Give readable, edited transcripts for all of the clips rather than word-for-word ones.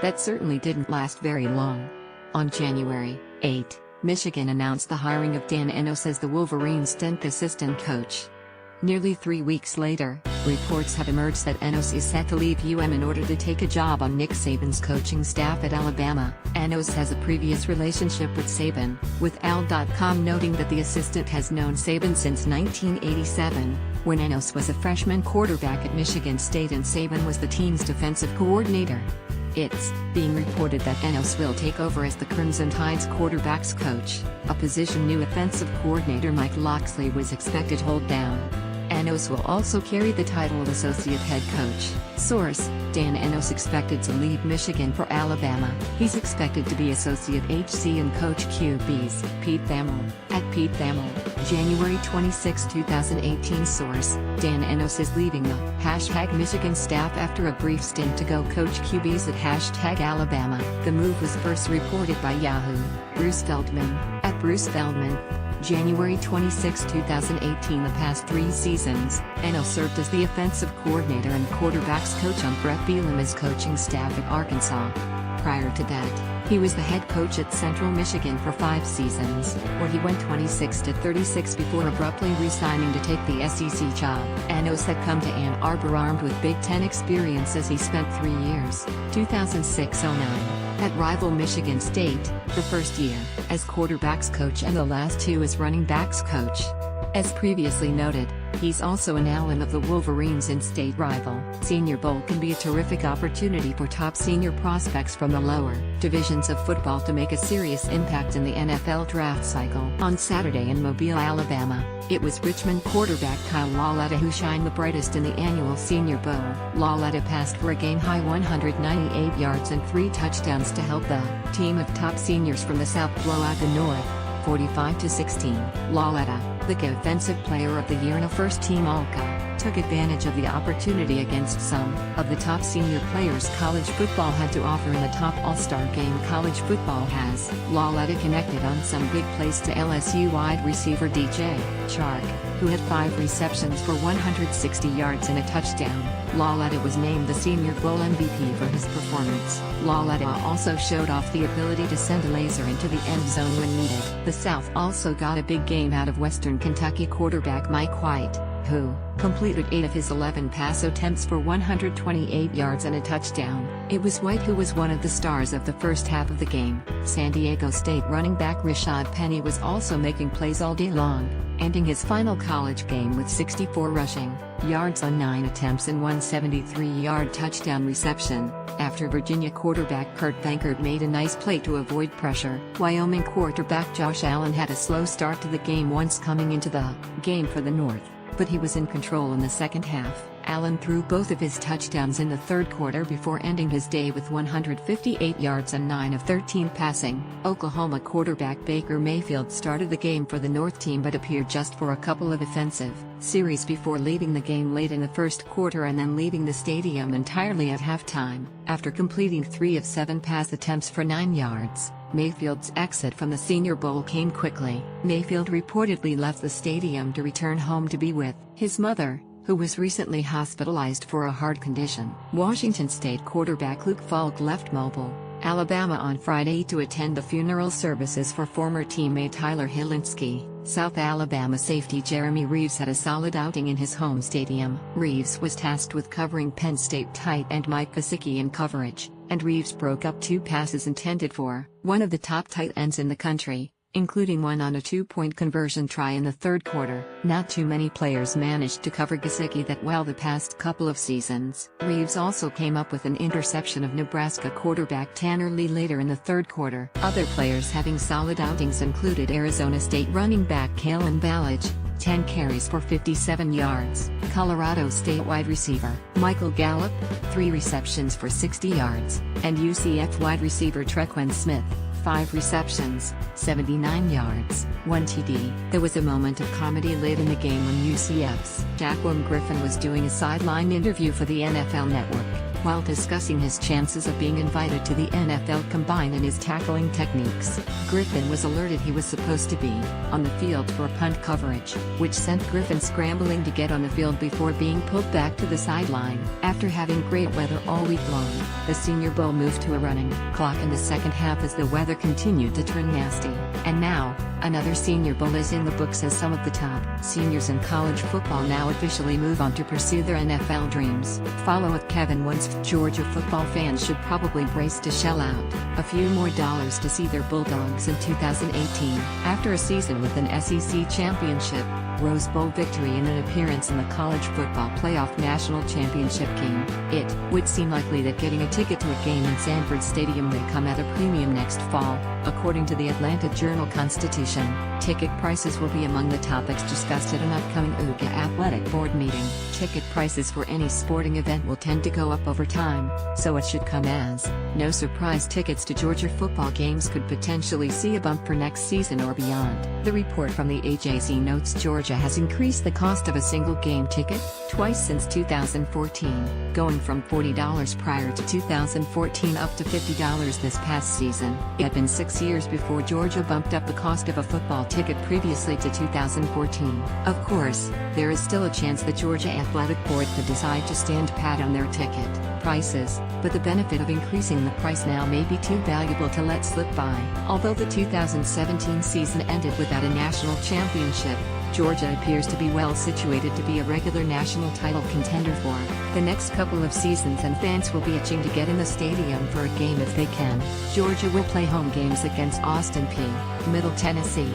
that certainly didn't last very long. On January 8, Michigan announced the hiring of Dan Enos as the Wolverines' 10th assistant coach. Nearly 3 weeks later, reports have emerged that Enos is set to leave in order to take a job on Nick Saban's coaching staff at Alabama. Enos has a previous relationship with Saban, with Al.com noting that the assistant has known Saban since 1987, when Enos was a freshman quarterback at Michigan State and Saban was the team's defensive coordinator. It's being reported that Enos will take over as the Crimson Tide's quarterbacks coach, a position new offensive coordinator Mike Locksley was expected to hold down. Enos will also carry the title of associate head coach. Source: Dan Enos expected to leave Michigan for Alabama. He's expected to be associate HC and coach QBs. Pete Thamel, at Pete Thamel, January 26, 2018. Source: Dan Enos is leaving the #Michigan staff after a brief stint to go coach QBs at #Alabama. The move was first reported by Yahoo. Bruce Feldman, at Bruce Feldman, January 26, 2018. The past 3 seasons, Enos served as the offensive coordinator and quarterbacks coach on Brett Bielema's coaching staff at Arkansas. Prior to that, he was the head coach at Central Michigan for 5 seasons, where he went 26-36 before abruptly resigning to take the SEC job. Enos had come to Ann Arbor armed with Big Ten experience as he spent 3 years, 2006-09. At rival Michigan State, the first year as quarterbacks coach and the last 2 as running backs coach. As previously noted, he's also an alum of the Wolverines and state rival. Senior Bowl can be a terrific opportunity for top senior prospects from the lower divisions of football to make a serious impact in the NFL draft cycle. On Saturday in Mobile, Alabama, it was Richmond quarterback Kyle Lauletta who shined the brightest in the annual Senior Bowl. Lauletta passed for a game-high 198 yards and 3 touchdowns to help the team of top seniors from the South blow out the North, 45-16. Lauletta, the Offensive Player of the Year and a first-team All-Ca, took advantage of the opportunity against some of the top senior players college football had to offer in the top All-Star game college football has. Lauletta connected on some big plays to LSU wide receiver DJ Chark, who had 5 receptions for 160 yards and a touchdown. Lauletta was named the Senior Bowl MVP for his performance. Lauletta also showed off the ability to send a laser into the end zone when needed. The South also got a big game out of Western Kentucky quarterback Mike White, who completed 8 of his 11 pass attempts for 128 yards and a touchdown. It was White who was one of the stars of the first half of the game. San Diego State running back Rashad Penny was also making plays all day long, ending his final college game with 64 rushing yards on 9 attempts and 173-yard touchdown reception, after Virginia quarterback Kurt Bankert made a nice play to avoid pressure. Wyoming quarterback Josh Allen had a slow start to the game once coming into the game for the North, but he was in control in the second half. Allen threw both of his touchdowns in the third quarter before ending his day with 158 yards and 9 of 13 passing. Oklahoma quarterback Baker Mayfield started the game for the North team but appeared just for a couple of offensive series before leaving the game late in the first quarter and then leaving the stadium entirely at halftime. After completing 3 of 7 pass attempts for 9 yards, Mayfield's exit from the Senior Bowl came quickly. Mayfield reportedly left the stadium to return home to be with his mother, who was recently hospitalized for a heart condition. Washington State quarterback Luke Falk left Mobile, Alabama on Friday to attend the funeral services for former teammate Tyler Hilinski. South Alabama safety Jeremy Reeves had a solid outing in his home stadium. Reeves was tasked with covering Penn State tight end Mike Gesicki in coverage, and Reeves broke up 2 passes intended for one of the top tight ends in the country, including one on a 2-point conversion try in the third quarter. Not too many players managed to cover Gesicki that well the past couple of seasons. Reeves also came up with an interception of Nebraska quarterback Tanner Lee later in the third quarter. Other players having solid outings included Arizona State running back Kalen Ballage, 10 carries for 57 yards. Colorado State wide receiver Michael Gallup, 3 receptions for 60 yards, and UCF wide receiver Trequan Smith, 5 receptions, 79 yards, 1 TD. There was a moment of comedy late in the game when UCF's Shaquem Griffin was doing a sideline interview for the NFL Network. While discussing his chances of being invited to the NFL Combine and his tackling techniques, Griffin was alerted he was supposed to be on the field for punt coverage, which sent Griffin scrambling to get on the field before being pulled back to the sideline. After having great weather all week long, the Senior Bowl moved to a running clock in the second half as the weather continued to turn nasty. And now, another Senior Bowl is in the books as some of the top seniors in college football now officially move on to pursue their NFL dreams. Follow with Kevin. Once Georgia football fans should probably brace to shell out a few more dollars to see their Bulldogs in 2018. After a season with an SEC championship, Rose Bowl victory and an appearance in the college football playoff national championship game, it would seem likely that getting a ticket to a game in Sanford Stadium may come at a premium next fall. According to the Atlanta Journal-Constitution, ticket prices will be among the topics discussed at an upcoming UGA Athletic Board meeting. Ticket prices for any sporting event will tend to go up over time, so it should come as no surprise tickets to Georgia football games could potentially see a bump for next season or beyond. The report from the AJC notes Georgia has increased the cost of a single game ticket twice since 2014, going from $40 prior to 2014 up to $50 this past season. It had been 6 years before Georgia bumped up the cost of a football ticket previously to 2014. Of course, there is still a chance the Georgia Athletic Board could decide to stand pat on their ticket prices, but the benefit of increasing the price now may be too valuable to let slip by. Although the 2017 season ended without a national championship, Georgia appears to be well situated to be a regular national title contender for the next couple of seasons, and fans will be itching to get in the stadium for a game if they can. Georgia will play home games against Austin Peay, Middle Tennessee,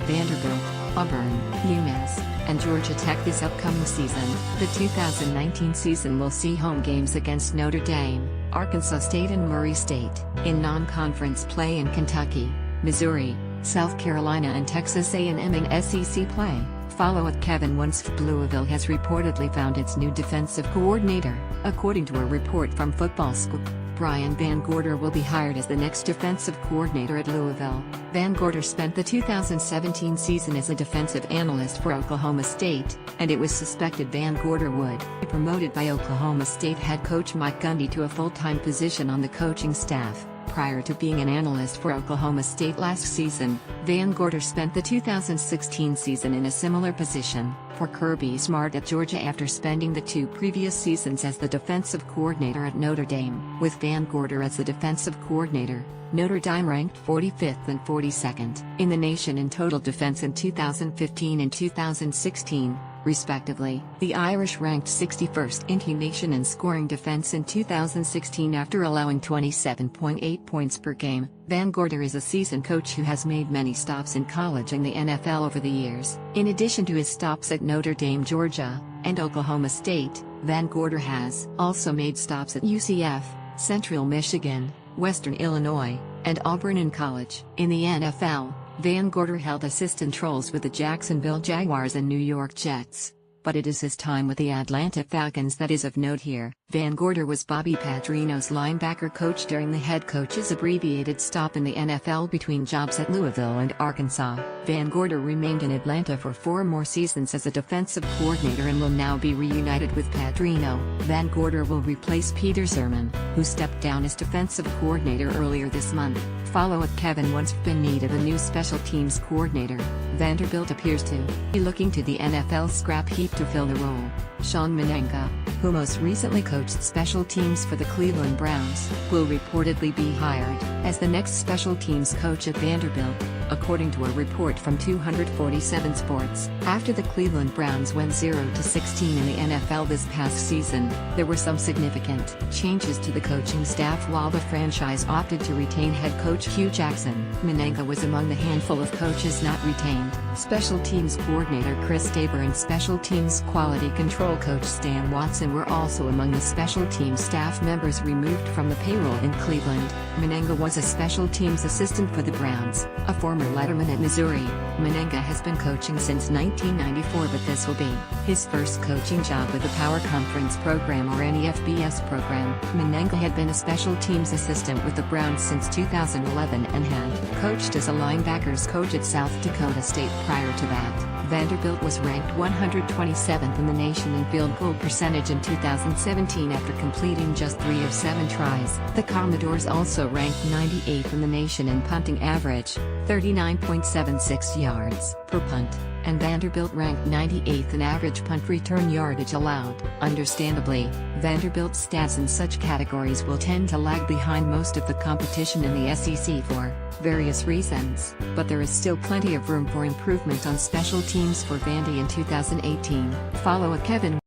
Vanderbilt, Auburn, UMass, and Georgia Tech this upcoming season. The 2019 season will see home games against Notre Dame, Arkansas State and Murray State. In non-conference play in Kentucky, Missouri, South Carolina and Texas A&M in SEC play. Follow with Kevin. Once Louisville has reportedly found its new defensive coordinator. According to a report from Football Scoop, Brian Van Gorder will be hired as the next defensive coordinator at Louisville. Van Gorder spent the 2017 season as a defensive analyst for Oklahoma State, and it was suspected Van Gorder would be promoted by Oklahoma State head coach Mike Gundy to a full-time position on the coaching staff. Prior to being an analyst for Oklahoma State last season, Van Gorder spent the 2016 season in a similar position for Kirby Smart at Georgia after spending the 2 previous seasons as the defensive coordinator at Notre Dame. With Van Gorder as the defensive coordinator, Notre Dame ranked 45th and 42nd in the nation in total defense in 2015 and 2016, respectively. The Irish ranked 61st in the nation in scoring defense in 2016 after allowing 27.8 points per game. Van Gorder is a seasoned coach who has made many stops in college and the NFL over the years. In addition to his stops at Notre Dame, Georgia, and Oklahoma State, Van Gorder has also made stops at UCF, Central Michigan, Western Illinois, and Auburn in college. In the NFL, Van Gorder held assistant roles with the Jacksonville Jaguars and New York Jets, but it is his time with the Atlanta Falcons that is of note here. Van Gorder was Bobby Petrino's linebacker coach during the head coach's abbreviated stop in the NFL between jobs at Louisville and Arkansas. Van Gorder remained in Atlanta for 4 more seasons as a defensive coordinator and will now be reunited with Petrino. Van Gorder will replace Peter Sirmon, who stepped down as defensive coordinator earlier this month. Follow with Kevin. Once been needed a new special teams coordinator, Vanderbilt appears to be looking to the NFL scrap heap to fill the role. Sean Menenga, who most recently coached special teams for the Cleveland Browns, will reportedly be hired as the next special teams coach at Vanderbilt, according to a report from 247 Sports. After the Cleveland Browns went 0-16 in the NFL this past season, there were some significant changes to the coaching staff while the franchise opted to retain head coach Hugh Jackson. Menenga was among the handful of coaches not retained. Special teams coordinator Chris Tabor and special teams quality control coach Stan Watson were also among the special teams staff members removed from the payroll in Cleveland. Menenga was a special teams assistant for the Browns, a former letterman at Missouri. Menenga has been coaching since 1994, but this will be his first coaching job with a Power Conference program or any FBS program. Menenga had been a special teams assistant with the Browns since 2011 and had coached as a linebackers coach at South Dakota State prior to that. Vanderbilt was ranked 127th in the nation in field goal percentage in 2017 after completing just 3 of 7 tries. The Commodores also ranked 98th in the nation in punting average, 39.76 yards per punt, and Vanderbilt ranked 98th in average punt return yardage allowed. Understandably, Vanderbilt's stats in such categories will tend to lag behind most of the competition in the SEC for various reasons, but there is still plenty of room for improvement on special teams for Vandy in 2018. Follow @Kevin